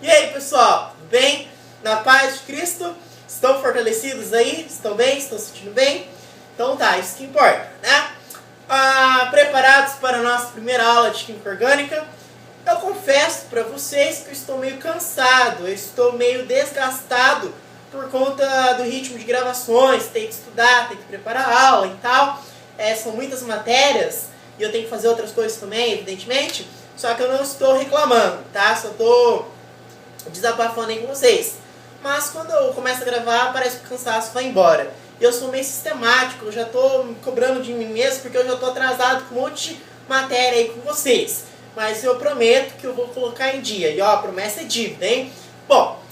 E aí, pessoal, tudo bem? Na paz de Cristo? Estão fortalecidos aí? Estão bem? Estão se sentindo bem? Então tá, isso que importa, né? Preparados para a nossa primeira aula de Química Orgânica? Eu confesso para vocês que eu estou meio cansado, eu estou meio desgastado por conta do ritmo de gravações, tem que estudar, tem que preparar a aula e tal. São muitas matérias e eu tenho que fazer outras coisas também, evidentemente. Só que eu não estou reclamando, tá? Só estou desabafando aí com vocês. Mas quando eu começo a gravar, parece que o cansaço vai embora. E eu sou meio sistemático, eu já estou me cobrando de mim mesmo, porque eu já estou atrasado com um monte de matéria aí com vocês. Mas eu prometo que eu vou colocar em dia. E ó, promessa é dívida, hein? Bom,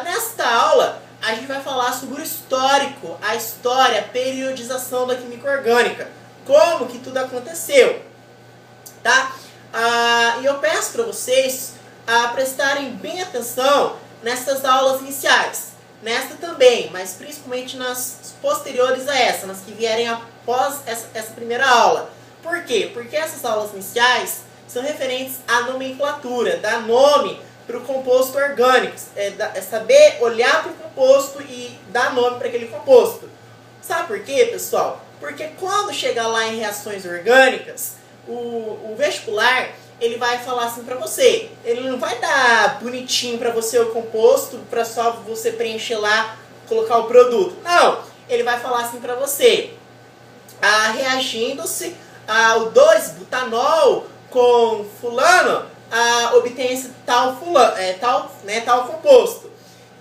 nesta aula a gente vai falar sobre o histórico, a história, a periodização da química orgânica. Como que tudo aconteceu, tá? E eu peço para vocês prestarem bem atenção nessas aulas iniciais. Nesta também, mas principalmente nas posteriores a essa, nas que vierem após essa primeira aula. Por quê? Porque essas aulas iniciais são referentes à nomenclatura, dar nome para o composto orgânico, é saber olhar para o composto e dar nome para aquele composto. Sabe por quê, pessoal? Porque quando chegar lá em reações orgânicas, o vestibular ele vai falar assim para você. Ele não vai dar bonitinho para você o composto, para só você preencher lá, colocar o produto. Não, ele vai falar assim para você. Reagindo-se o 2-butanol com fulano, obtém-se tal composto.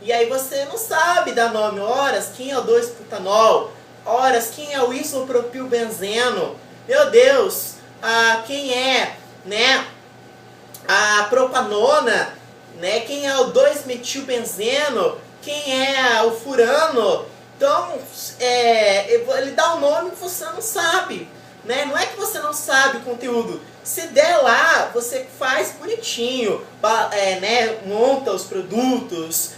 E aí você não sabe dar nome. Horas, quem é o 2-butanol? Horas, quem é o isopropilbenzeno? Meu Deus, quem é, né, a propanona, né? Quem é o 2-metilbenzeno? Quem é o furano? Então, ele dá um nome que você não sabe, né? Não é que você não sabe o conteúdo. Se der lá, você faz bonitinho, né? Monta os produtos,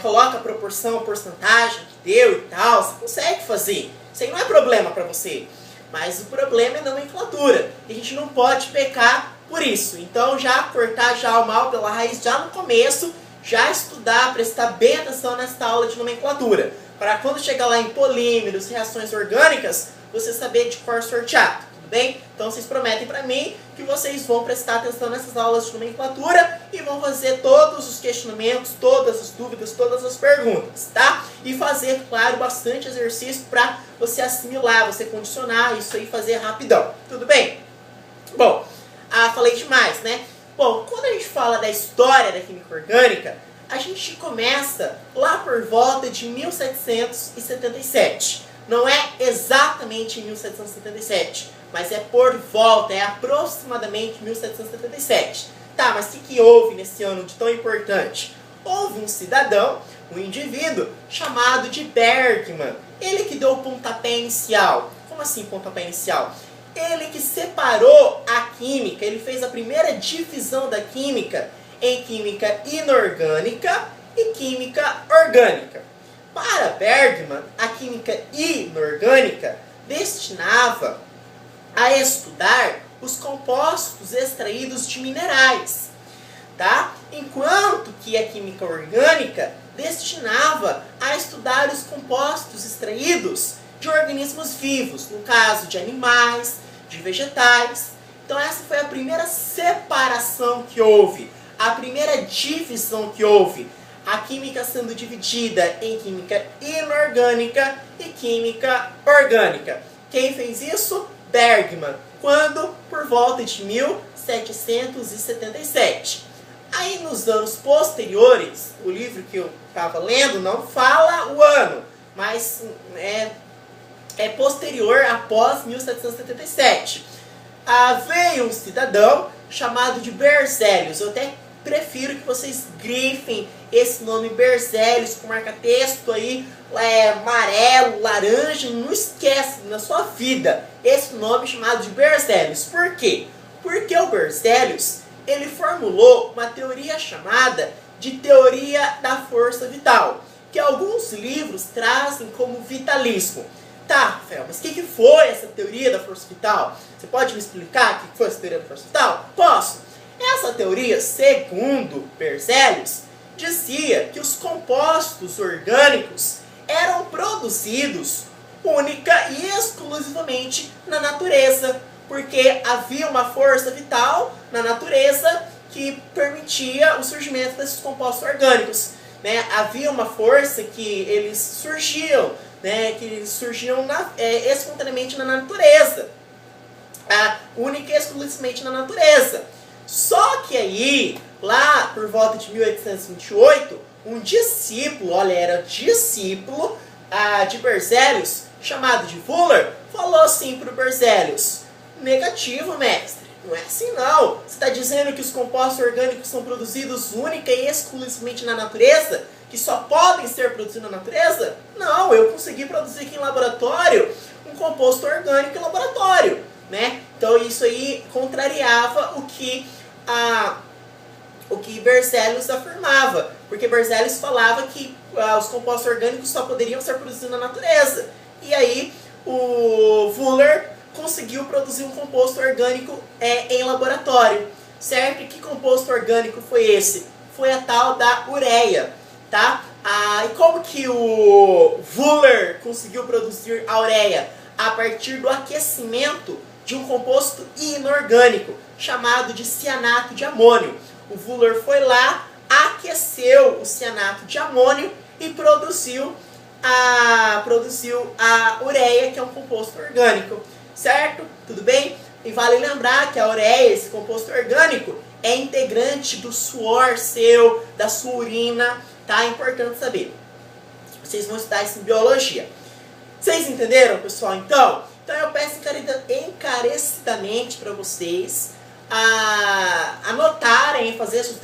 coloca a proporção, a porcentagem que deu e tal. Você consegue fazer. Isso aí não é problema para você. Mas o problema é a nomenclatura. E a gente não pode pecar por isso. Então já cortar já o mal pela raiz já no começo, já estudar, prestar bem atenção nesta aula de nomenclatura. Para quando chegar lá em polímeros, reações orgânicas, você saber de cor sorteado. Tudo bem? Então vocês prometem para mim que vocês vão prestar atenção nessas aulas de nomenclatura e vão fazer todos os questionamentos, todas as dúvidas, todas as perguntas, tá? E fazer, claro, bastante exercício para você assimilar, você condicionar isso aí e fazer rapidão. Tudo bem? Bom, falei demais, né? Bom, quando a gente fala da história da química orgânica, a gente começa lá por volta de 1777. Não é exatamente em 1777, mas é por volta, é aproximadamente 1777. Tá, mas o que houve nesse ano de tão importante? Houve um cidadão, um indivíduo, chamado de Bergman. Ele que deu o pontapé inicial. Como assim pontapé inicial? Ele que separou a química, ele fez a primeira divisão da química em química inorgânica e química orgânica. Para Bergman, a química inorgânica destinava a estudar os compostos extraídos de minerais, tá? Enquanto que a química orgânica destinava a estudar os compostos extraídos de organismos vivos, no caso de animais, de vegetais. Então essa foi a primeira separação que houve, a primeira divisão que houve. A química sendo dividida em química inorgânica e química orgânica. Quem fez isso? Bergman. Quando? Por volta de 1777. Aí nos anos posteriores, o livro que eu estava lendo não fala o ano, mas é posterior, após 1777. Veio um cidadão chamado de Berzelius. Eu até prefiro que vocês grifem esse nome Berzelius com marca-texto aí, amarelo, laranja, não esquece na sua vida esse nome chamado de Berzelius. Por quê? Porque o Berzelius, ele formulou uma teoria chamada de teoria da força vital, que alguns livros trazem como vitalismo. Tá, Rafael, mas o que foi essa teoria da força vital? Você pode me explicar o que foi essa teoria da força vital? Posso. Essa teoria, segundo Berzelius, dizia que os compostos orgânicos eram produzidos única e exclusivamente na natureza, porque havia uma força vital na natureza que permitia o surgimento desses compostos orgânicos. Né? Havia uma força que eles surgiam, né? Que eles surgiam espontaneamente na natureza, única e exclusivamente na natureza. Só que aí, lá por volta de 1828, um discípulo, olha, era discípulo de Berzelius, chamado de Wöhler, falou assim para o Berzelius: negativo, mestre, não é assim não. Você está dizendo que os compostos orgânicos são produzidos única e exclusivamente na natureza? Que só podem ser produzidos na natureza? Não, eu consegui produzir aqui em laboratório um composto orgânico em laboratório. Né? Então isso aí contrariava o que Berzelius afirmava, porque Berzelius falava que os compostos orgânicos só poderiam ser produzidos na natureza. E aí o Wöhler conseguiu produzir um composto orgânico em laboratório, certo? E que composto orgânico foi esse? Foi a tal da ureia, tá? E como que o Wöhler conseguiu produzir a ureia? A partir do aquecimento de um composto inorgânico, chamado de cianato de amônio. O Wöhler foi lá, aqueceu o cianato de amônio e produziu a ureia, que é um composto orgânico. Certo? Tudo bem? E vale lembrar que a ureia, esse composto orgânico, é integrante do suor seu, da sua urina, tá? É importante saber. Vocês vão estudar isso em biologia. Vocês entenderam, pessoal? Então eu peço encarecidamente para vocês anotarem, fazer suas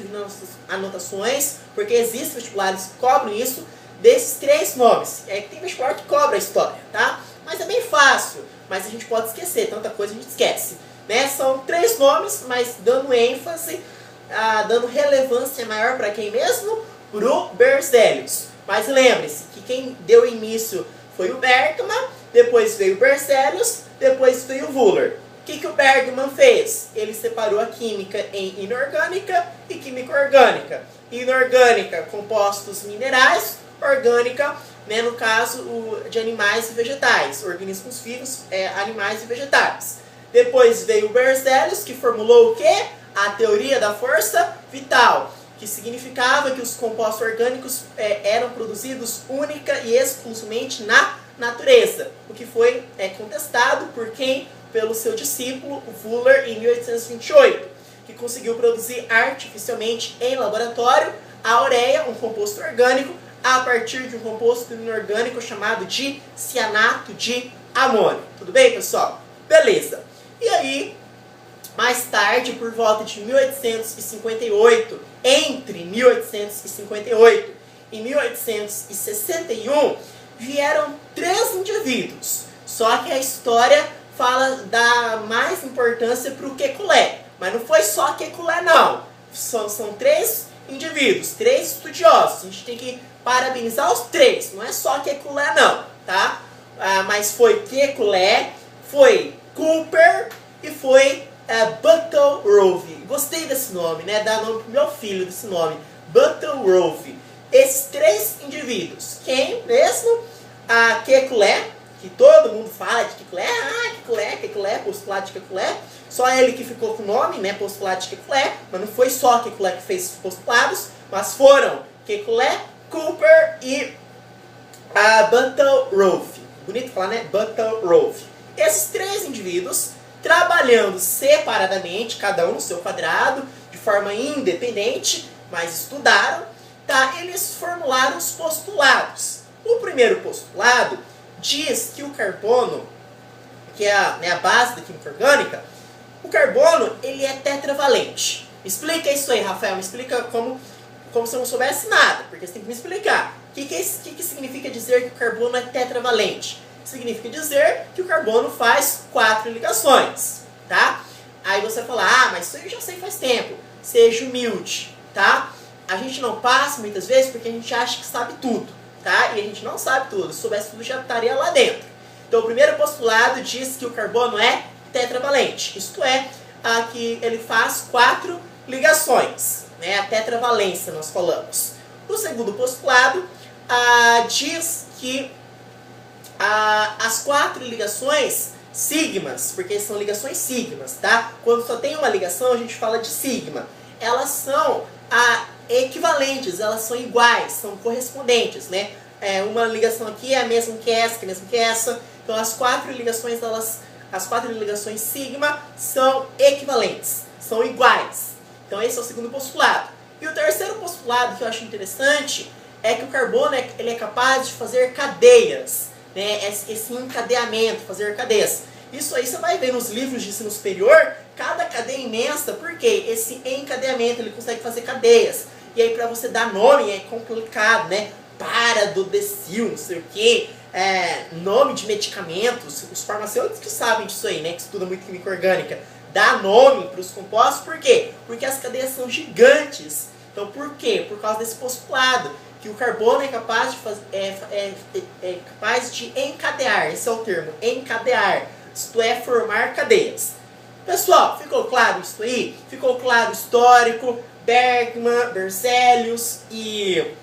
anotações, porque existem vestibulares que cobram isso, desses 3 nomes. Tem vestibular que cobra a história, tá? Mas é bem fácil, mas a gente pode esquecer, tanta coisa a gente esquece. Né? São 3 nomes, mas dando ênfase, dando relevância maior para quem mesmo? Pro Berzelius. Mas lembre-se que quem deu início foi o Bergman, depois veio o Berzelius, depois veio o Wöhler. O que o Bergman fez? Ele separou a química em inorgânica e química orgânica. Inorgânica, compostos minerais; orgânica, né, no caso de animais e vegetais, organismos vivos, animais e vegetais. Depois veio o Berzelius, que formulou o quê? A teoria da força vital, que significava que os compostos orgânicos eram produzidos única e exclusivamente na natureza, o que foi contestado por quem? Pelo seu discípulo, o Wöhler, em 1828, que conseguiu produzir artificialmente em laboratório a ureia, um composto orgânico, a partir de um composto inorgânico chamado de cianato de amônio. Tudo bem, pessoal? Beleza. E aí, mais tarde, por volta de 1858, entre 1858 e 1861, vieram 3 indivíduos. Só que a história fala da mais importância para o Kekulé. Mas não foi só Kekulé, não. São 3 indivíduos, 3 estudiosos. A gente tem que parabenizar os 3. Não é só Kekulé, não. Tá? Mas foi Kekulé, foi Cooper e foi Butterworth. Gostei desse nome, né? Dá nome pro meu filho desse nome. Butterworth. Esses 3 indivíduos. Quem mesmo? Kekulé, que todo mundo fala de Kekulé. Kekulé, postulado de Kekulé. Só ele que ficou com o nome, né? Postulado de Kekulé. Mas não foi só Kekulé que fez postulados, mas foram Kekulé, Cooper e Butterworth. Bonito falar, né? Butterworth. Esses 3 indivíduos, trabalhando separadamente, cada um no seu quadrado, de forma independente, mas estudaram, tá? Eles formularam os postulados. O primeiro postulado diz que o carbono, que é a base da química orgânica, o carbono ele é tetravalente. Explica isso aí, Rafael. Me explica como se eu não soubesse nada, porque você tem que me explicar. O que significa dizer que o carbono é tetravalente? Significa dizer que o carbono faz 4 ligações, tá? Aí você fala, mas isso eu já sei faz tempo. Seja humilde, tá? A gente não passa muitas vezes porque a gente acha que sabe tudo, tá? E a gente não sabe tudo. Se soubesse tudo, já estaria lá dentro. Então, o primeiro postulado diz que o carbono é tetravalente. Isto é, que ele faz 4 ligações, né? A tetravalência nós falamos. O segundo postulado diz que as 4 ligações sigmas, porque são ligações sigmas, tá? Quando só tem uma ligação, a gente fala de sigma. Elas são equivalentes, elas são iguais, são correspondentes, né? Uma ligação aqui é a mesma que essa, que é a mesma que essa. Então as 4 ligações, as 4 ligações sigma são equivalentes, são iguais. Então esse é o segundo postulado. E o terceiro postulado que eu acho interessante é que o carbono ele é capaz de fazer cadeias, né? Esse encadeamento, fazer cadeias. Isso aí você vai ver nos livros de ensino superior, cada cadeia imensa, porque esse encadeamento ele consegue fazer cadeias. E aí para você dar nome é complicado, né? Paradodecil, não sei o que, nome de medicamentos, os farmacêuticos que sabem disso aí, né? Que estudam muito química orgânica. Dá nome para os compostos, por quê? Porque as cadeias são gigantes. Então por quê? Por causa desse postulado, que o carbono é capaz de capaz de encadear, esse é o termo, encadear, isto é, formar cadeias. Pessoal, ficou claro isso aí? Ficou claro o histórico, Bergman, Berzelius e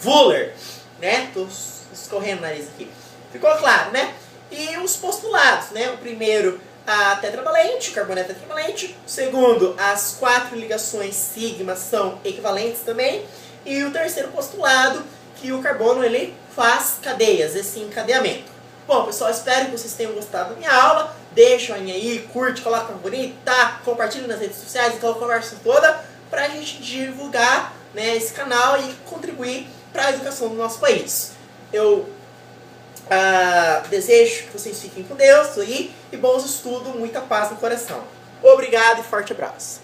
Wöhler, né? Tô escorrendo o nariz aqui. Ficou claro, né? E os postulados, né? O primeiro, a tetravalente, o carbono é tetravalente. O segundo, as 4 ligações sigma são equivalentes também. E o terceiro postulado, que o carbono ele faz cadeias, esse encadeamento. Bom, pessoal, espero que vocês tenham gostado da minha aula. Deixa o joinha aí, curte, coloca um favorito, tá? Compartilha nas redes sociais, aquela conversa toda, pra gente divulgar, né, esse canal e contribuir para a educação do nosso país. Eu desejo que vocês fiquem com Deus aí, e bons estudos, muita paz no coração. Obrigado e forte abraço.